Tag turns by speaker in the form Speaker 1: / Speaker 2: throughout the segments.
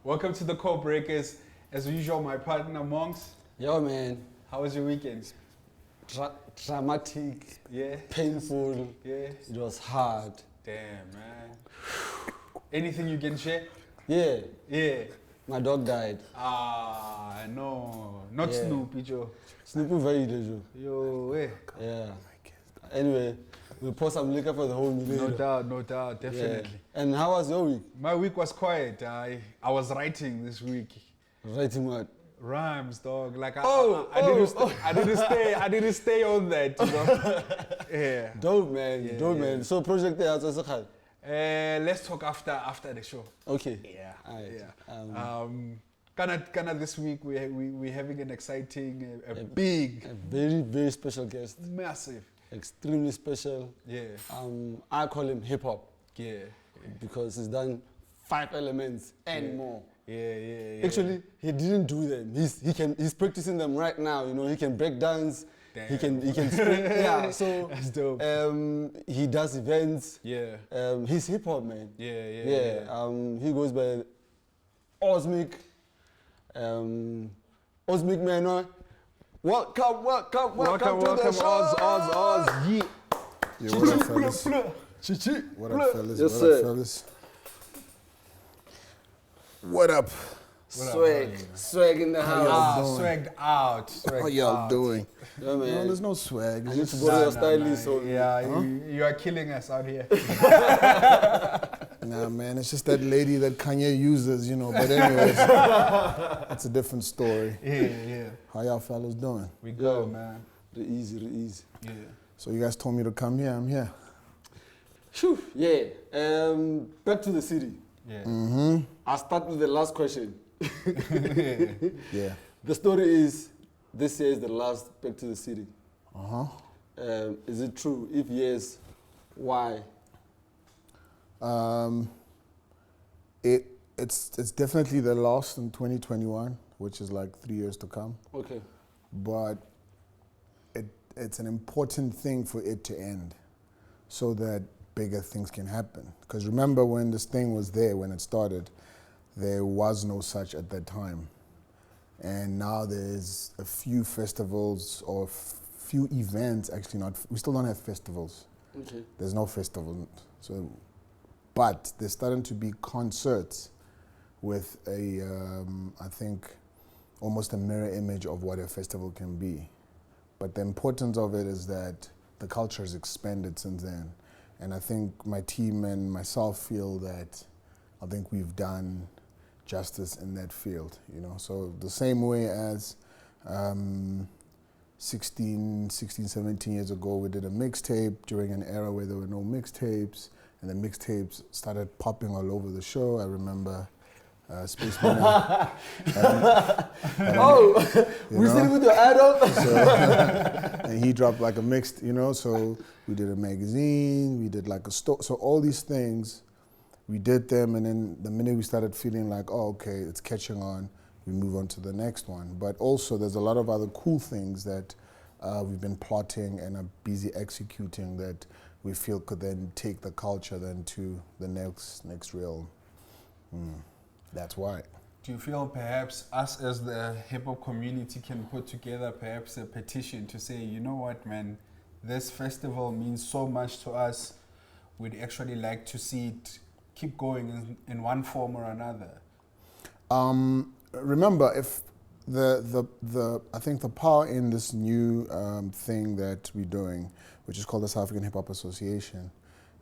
Speaker 1: Welcome to the Core Breakers. As usual, my partner Monks.
Speaker 2: Yo, man.
Speaker 1: How was your weekend?
Speaker 2: Dramatic.
Speaker 1: Yeah.
Speaker 2: Painful.
Speaker 1: Yeah.
Speaker 2: It was hard.
Speaker 1: Damn, man. Anything you can share?
Speaker 2: Yeah.
Speaker 1: Yeah.
Speaker 2: My dog died.
Speaker 1: Ah, no. Not Snoopy, Joe.
Speaker 2: Snoopy very little.
Speaker 1: Yo, eh.
Speaker 2: Yeah. Anyway, we'll pour some liquor for the whole meal.
Speaker 1: No doubt, definitely.
Speaker 2: Yeah. And how was your week?
Speaker 1: My week was quiet. I was writing this week.
Speaker 2: Writing what?
Speaker 1: Rhymes, dog. Like I didn't stay on that, you know. Yeah.
Speaker 2: Dope, man.
Speaker 1: Yeah,
Speaker 2: Dope,
Speaker 1: yeah.
Speaker 2: man. So project there as a
Speaker 1: Let's talk after the show.
Speaker 2: Okay.
Speaker 1: Yeah.
Speaker 2: Alright.
Speaker 1: Yeah. Kinda this week we're having an exciting, a big,
Speaker 2: A very, very special guest.
Speaker 1: massive.
Speaker 2: Extremely special.
Speaker 1: Yeah.
Speaker 2: I call him hiphop
Speaker 1: Yeah.
Speaker 2: because he's done 5 elements and more.
Speaker 1: Yeah.
Speaker 2: Actually, he didn't do them. He's practicing them right now. You know, he can break dance.
Speaker 1: Damn.
Speaker 2: He can spin. Yeah. So
Speaker 1: That's dope.
Speaker 2: he does events.
Speaker 1: Yeah.
Speaker 2: He's hip hop, man.
Speaker 1: Yeah.
Speaker 2: He goes by Osmic Menoe. Welcome to the show.
Speaker 1: Oz. Yeah.
Speaker 3: Yeah, what up, fellas?
Speaker 2: Chichi.
Speaker 3: What up, fellas?
Speaker 2: Yes,
Speaker 3: What
Speaker 2: sir.
Speaker 3: up, fellas? What up?
Speaker 2: Swag in the house.
Speaker 3: doing?
Speaker 1: Swagged out.
Speaker 3: How y'all doing?
Speaker 2: Yeah,
Speaker 3: No,
Speaker 2: man.
Speaker 3: there's no swag.
Speaker 2: I
Speaker 3: It's
Speaker 2: need to
Speaker 3: just,
Speaker 2: go to your stylist. So
Speaker 1: Yeah, you are killing us out here.
Speaker 3: nah, man, it's just that lady that Kanye uses, you know. But anyways, that's a different story.
Speaker 1: Yeah.
Speaker 3: How y'all fellas doing?
Speaker 1: We go,
Speaker 2: Yeah.
Speaker 1: man.
Speaker 2: the easy.
Speaker 1: Yeah.
Speaker 3: So you guys told me to come here. I'm here.
Speaker 2: Phew, yeah. Back to the city.
Speaker 1: Yeah.
Speaker 3: Mm-hmm.
Speaker 2: I'll start with the last question.
Speaker 3: Yeah.
Speaker 2: The story is, this year is the last Back to the City.
Speaker 3: Uh-huh.
Speaker 2: Is it true? If yes, why?
Speaker 3: It's definitely the last in 2021, which is like 3 years to come.
Speaker 2: Okay.
Speaker 3: But it's an important thing for it to end so that bigger things can happen. Because remember when this thing was there, when it started, there was no such at that time. And now there's a few festivals or few events, actually not, we still don't have festivals.
Speaker 2: Okay.
Speaker 3: There's no festival. So, but there's starting to be concerts with I think, almost a mirror image of what a festival can be. But the importance of it is that the culture has expanded since then. And I think my team and myself feel that I think we've done justice in that field, you know. So the same way as 16, 17 years ago, we did a mixtape during an era where there were no mixtapes, and the mixtapes started popping all over the show. I remember Spacemunna.
Speaker 2: We sitting with your idol?
Speaker 3: And he dropped like a mixed, you know, so we did a magazine, we did like a store. So all these things, we did them, and then the minute we started feeling like, oh, okay, it's catching on, we move on to the next one. But also there's a lot of other cool things that we've been plotting and are busy executing that we feel could then take the culture then to the next realm. That's why.
Speaker 1: Do you feel perhaps us as the hip hop community can put together perhaps a petition to say, you know what, man, this festival means so much to us. We'd actually like to see it keep going in one form or another.
Speaker 3: Remember, if I think the power in this new thing that we're doing, which is called the South African Hip Hop Association,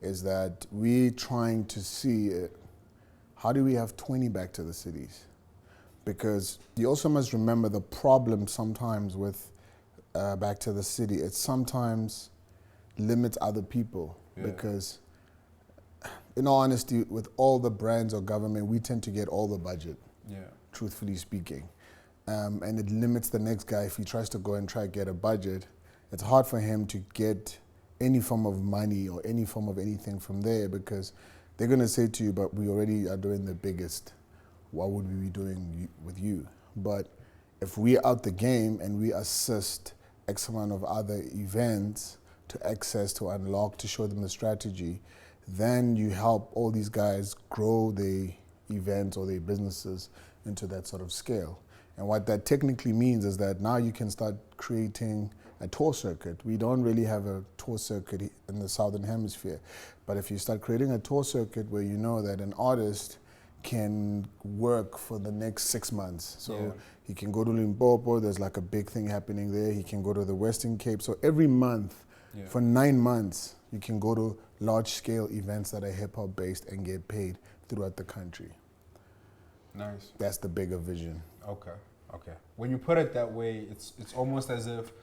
Speaker 3: is that we're trying to see how do we have 20 back to the cities? Because you also must remember the problem sometimes with back to the city. It sometimes limits other people because, in all honesty, with all the brands or government, we tend to get all the budget. Truthfully speaking. And it limits the next guy if he tries to go and try to get a budget. It's hard for him to get any form of money or any form of anything from there because they're going to say to you, but we already are doing the biggest. What would we be doing with you? But if we're out the game and we assist X amount of other events to access, to unlock, to show them the strategy, then you help all these guys grow their events or their businesses into that sort of scale. And what that technically means is that now you can start creating a tour circuit. We don't really have a tour circuit in the Southern Hemisphere. But if you start creating a tour circuit where you know that an artist can work for the next 6 months. So he can go to Limpopo, there's like a big thing happening there. He can go to the Western Cape. So every month, for 9 months, you can go to large scale events that are hip hop based and get paid throughout the country.
Speaker 1: Nice.
Speaker 3: That's the bigger vision.
Speaker 1: Okay. When you put it that way, it's almost as if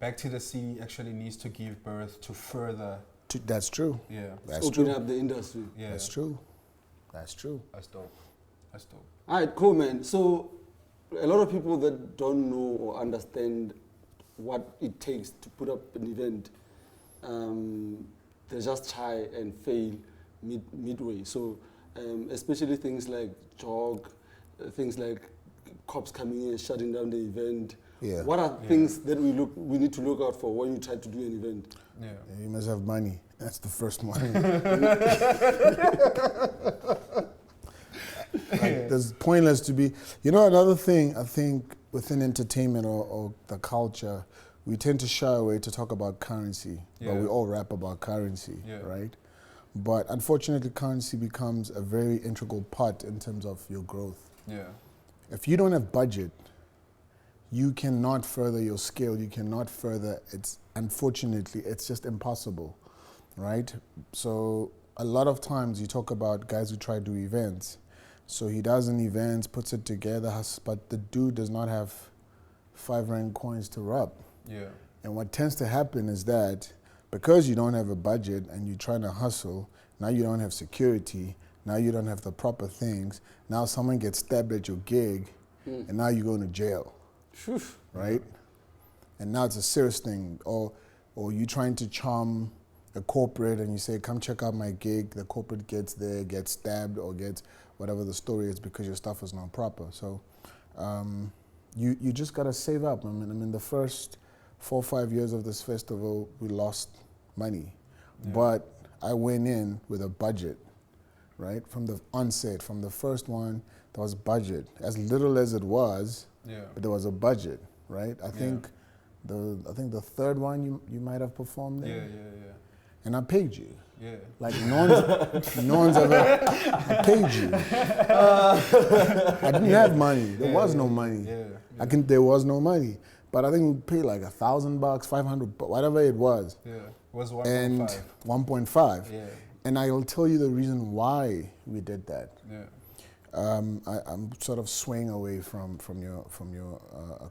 Speaker 1: Back to the Sea actually needs to give birth to further.
Speaker 3: That's true.
Speaker 1: Yeah.
Speaker 3: That's
Speaker 2: open
Speaker 3: true.
Speaker 2: up the industry.
Speaker 1: Yeah.
Speaker 3: That's true. That's true.
Speaker 1: That's dope.
Speaker 2: All right, cool, man. So a lot of people that don't know or understand what it takes to put up an event, they just try and fail midway. So especially things like jog, things like cops coming in and shutting down the event.
Speaker 3: Yeah.
Speaker 2: What are things that we need to look out for when you try to do an event?
Speaker 1: Yeah.
Speaker 3: You must have money. That's the first one. There's pointless to be. You know, another thing I think within entertainment or the culture, we tend to shy away to talk about currency. But we all rap about currency, right? But unfortunately, currency becomes a very integral part in terms of your growth.
Speaker 1: Yeah.
Speaker 3: If you don't have budget, you cannot further your scale. You cannot further. Unfortunately, it's just impossible, right? So a lot of times you talk about guys who try to do events. So he does an event, puts it together, but the dude does not have 5 rand coins to rub.
Speaker 1: Yeah.
Speaker 3: And what tends to happen is that because you don't have a budget and you're trying to hustle, now you don't have security, now you don't have the proper things, now someone gets stabbed at your gig, and now you're going to jail, right? And now it's a serious thing. Or you trying to charm a corporate and you say, come check out my gig, the corporate gets there, gets stabbed or gets whatever the story is because your stuff is not proper. So you just got to save up. I mean, the first 4 or 5 years of this festival, we lost money. But I went in with a budget, right? From the onset, from the first one, there was budget. As little as it was, but there was a budget, right? I think the third one you might have performed there.
Speaker 1: Yeah.
Speaker 3: And I paid you.
Speaker 1: Yeah.
Speaker 3: Like no one's ever I paid you. I didn't have money. There was no money. There was no money. But I think we paid like $1,000, 500, whatever it was.
Speaker 1: Yeah. It was 1.5.
Speaker 3: And 1.5.
Speaker 1: Yeah.
Speaker 3: And I'll tell you the reason why we did that.
Speaker 1: Yeah.
Speaker 3: I'm sort of swaying away from your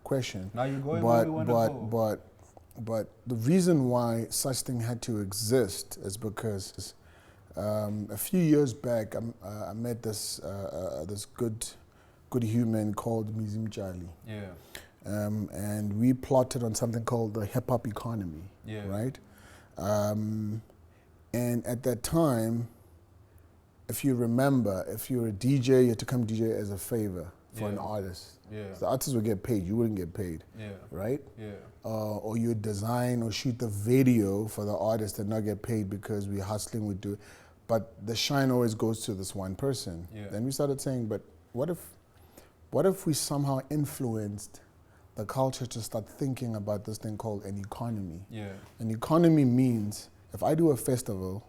Speaker 3: question.
Speaker 1: Now you're going where we want to go.
Speaker 3: But the reason why such thing had to exist is because a few years back I met this good human called Mizim Charlie.
Speaker 1: Yeah.
Speaker 3: And we plotted on something called the hip hop economy.
Speaker 1: Yeah.
Speaker 3: Right. And at that time, if you remember, if you're a DJ, you had to come DJ as a favor for an artist.
Speaker 1: Yeah.
Speaker 3: So the artist would get paid, you wouldn't get paid.
Speaker 1: Yeah.
Speaker 3: Right?
Speaker 1: Yeah.
Speaker 3: Or you would design or shoot the video for the artist and not get paid because we're hustling, we do it. But the shine always goes to this one person.
Speaker 1: Yeah.
Speaker 3: Then we started saying, but what if we somehow influenced the culture to start thinking about this thing called an economy?
Speaker 1: Yeah.
Speaker 3: An economy means if I do a festival,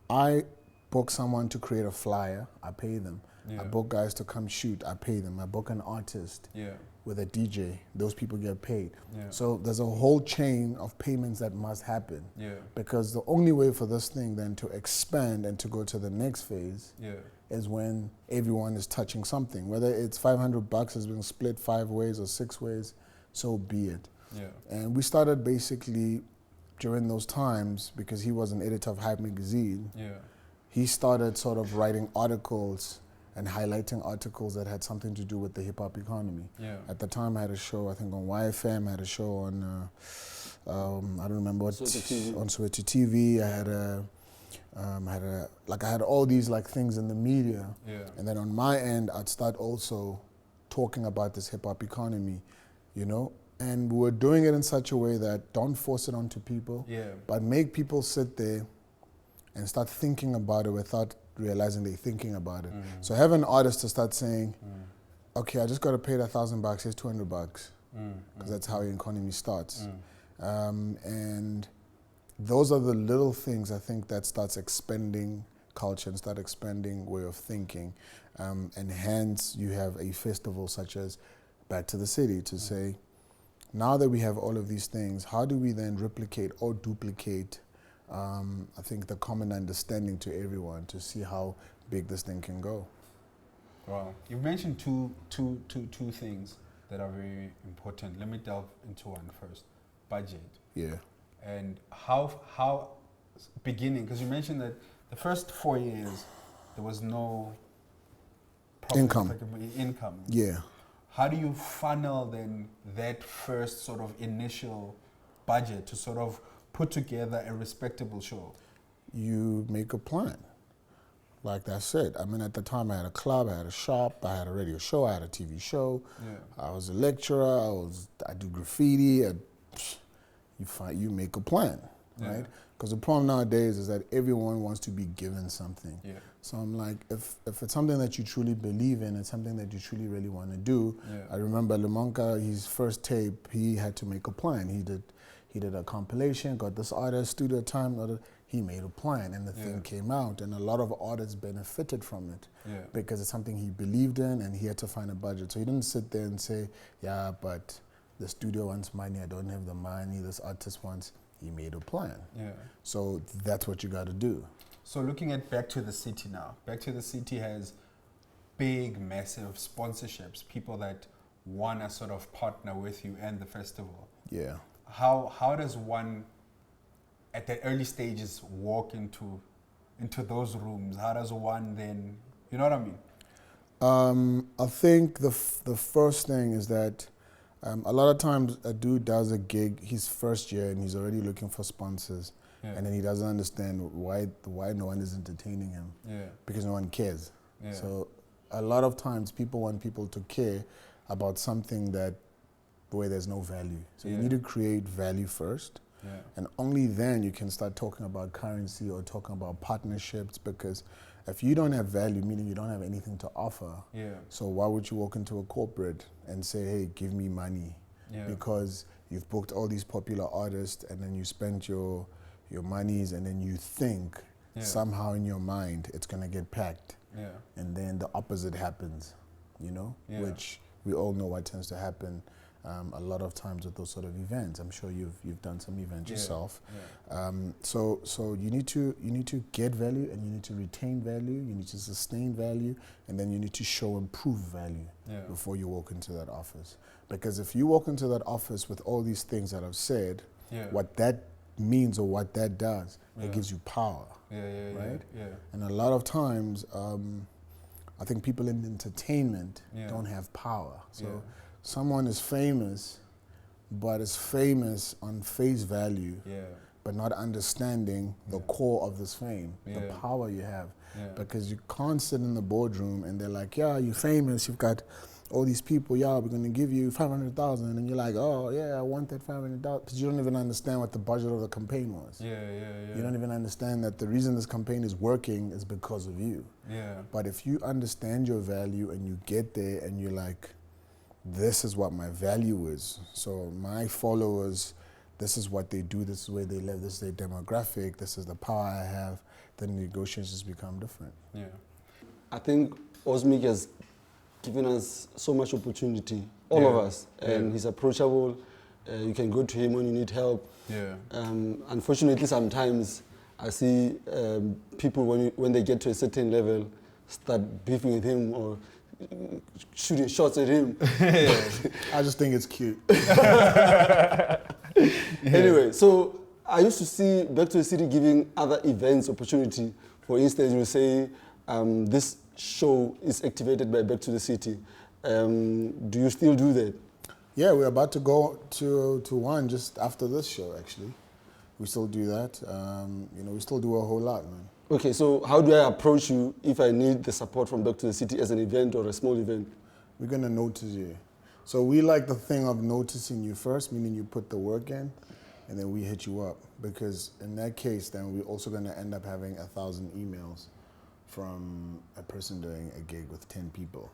Speaker 3: I book someone to create a flyer, I pay them.
Speaker 1: Yeah.
Speaker 3: I book guys to come shoot, I pay them. I book an artist with a DJ, those people get paid.
Speaker 1: Yeah.
Speaker 3: So there's a whole chain of payments that must happen.
Speaker 1: Yeah.
Speaker 3: Because the only way for this thing then to expand and to go to the next phase is when everyone is touching something. Whether it's $500 is being split 5 ways or 6 ways, so be it.
Speaker 1: Yeah.
Speaker 3: And we started basically during those times, because he was an editor of Hype magazine, he started sort of writing articles and highlighting articles that had something to do with the hip hop economy.
Speaker 1: Yeah.
Speaker 3: At the time I had a show, I think on YFM, I had a show on, I don't remember what, on Soweto TV. I had all these like things in the media.
Speaker 1: Yeah.
Speaker 3: And then on my end, I'd start also talking about this hip hop economy, you know? And we were doing it in such a way that don't force it onto people, but make people sit there and start thinking about it without realizing they're thinking about it. So have an artist to start saying, okay, I just got to pay that $1,000, here's $200, because that's how your economy starts. And those are the little things I think that starts expanding culture and start expanding way of thinking. And hence you have a festival such as Back to the City to say, now that we have all of these things, how do we then replicate or duplicate I think the common understanding to everyone to see how big this thing can go.
Speaker 1: Wow. You've mentioned two things that are very important. Let me delve into one first. Budget.
Speaker 3: Yeah.
Speaker 1: And how beginning, because you mentioned that the first 4 years there was no profit, income.
Speaker 3: Yeah.
Speaker 1: How do you funnel then that first sort of initial budget to sort of put together a respectable show?
Speaker 3: You make a plan. Like that's it. I mean, at the time I had a club, I had a shop, I had a radio show, I had a TV show. Yeah. I was a lecturer, I do graffiti. You make a plan, right? Because the problem nowadays is that everyone wants to be given something. Yeah. So I'm like, if it's something that you truly believe in, it's something that you truly really want to do. Yeah. I remember Lemonka, his first tape, he had to make a plan. He did a compilation, got this artist, studio time, he made a plan and the thing came out, and a lot of artists benefited from it because it's something he believed in and he had to find a budget. So he didn't sit there and say, yeah, but the studio wants money, I don't have the money, this artist wants. He made a plan. Yeah. So that's what you got to do.
Speaker 1: So looking at Back to the City now, Back to the City has big, massive sponsorships, people that want to sort of partner with you and the festival.
Speaker 3: Yeah.
Speaker 1: How does one, at the early stages, walk into those rooms? How does one then, you know what I mean?
Speaker 3: I think the first thing is that a lot of times a dude does a gig his first year and he's already looking for sponsors, and then he doesn't understand why no one is entertaining him, because no one cares. Yeah. So a lot of times people want people to care about something where there's no value. So you need to create value first, and only then you can start talking about currency or talking about partnerships, because if you don't have value, meaning you don't have anything to offer, so why would you walk into a corporate and say, hey, give me money? Because you've booked all these popular artists and then you spent your monies and then you think somehow in your mind it's going to get packed. And then the opposite happens, which we all know what tends to happen a lot of times with those sort of events. I'm sure you've done some events yourself. So you need to get value, and you need to retain value, you need to sustain value, and then you need to show and prove value before you walk into that office. Because if you walk into that office with all these things that I've said, what that means or what that does, it gives you power, right? And a lot of times, I think people in entertainment don't have power. So someone is famous, but is famous on face value, but not understanding the core of this fame, the power you have. Because you can't sit in the boardroom and they're like, yeah, you're famous, you've got all these people, we're going to give you 500,000, and you're like, oh yeah, I want that 500,000, because you don't even understand what the budget of the campaign was. You don't even understand that the reason this campaign is working is because of you. But if you understand your value and you get there and you're like, this is what my value is, so my followers, this is what they do, this is where they live, this is their demographic, this is the power I have, then negotiations become different.
Speaker 2: I think Osmic has given us so much opportunity, all of us, and he's approachable. You can go to him when you need help. Unfortunately, sometimes I see people when they get to a certain level start beefing with him or shooting shots at him.
Speaker 3: I just think it's cute.
Speaker 2: Anyway, so I used to see Back to the City giving other events opportunity. For instance, you say this show is activated by Back to the City. Do you still do that?
Speaker 3: Yeah, we're about to go to one just after this show, actually. We still do that. We still do a whole lot, man.
Speaker 2: Okay, so how do I approach you if I need the support from Back to the City as an event or a small event?
Speaker 3: We're going to notice you. So we like the thing of noticing you first, meaning you put the work in, and then we hit you up. Because in that case, then we're also going to end up having 1,000 emails from a person doing a gig with 10 people.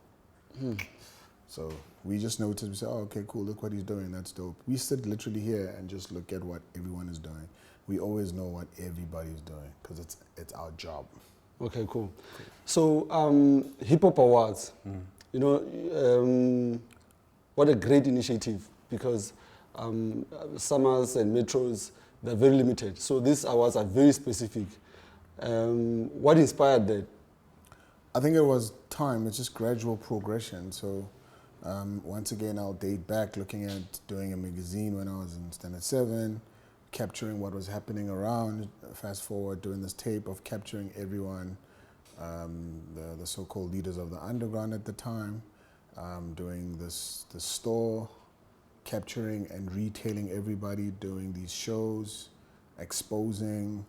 Speaker 3: So we just noticed, we said, oh, okay, cool, look what he's doing, that's dope. We sit literally here and just look at what everyone is doing. We always know what everybody's doing because it's our job.
Speaker 2: Okay, cool. So, Hip Hop Awards, you know, what a great initiative, because summers and metros, they're very limited. So these awards are very specific. What inspired that?
Speaker 3: I think it was time. It's just gradual progression. So once again, I'll date back looking at doing a magazine when I was in Standard 7, capturing what was happening around. Fast forward, doing this tape of capturing everyone, the so-called leaders of the underground at the time, doing the store, capturing and retailing everybody, doing these shows, exposing,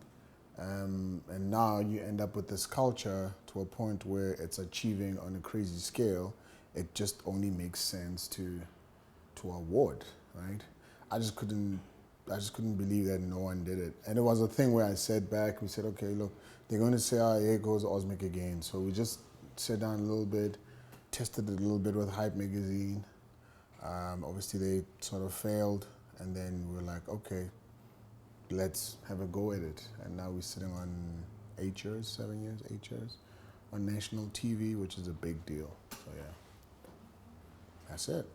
Speaker 3: and now you end up with this culture to a point where it's achieving on a crazy scale. It just only makes sense to award, right? I just couldn't believe that no one did it. And it was a thing where I sat back, we said, okay, look, they're going to say, oh, here goes Osmic again. So we just sat down a little bit, tested it a little bit with Hype magazine. Obviously they sort of failed, and then we were like, okay, let's have a go at it. And now we're sitting on 8 years, 7 years, 8 years on national TV, which is a big deal. So yeah, that's it.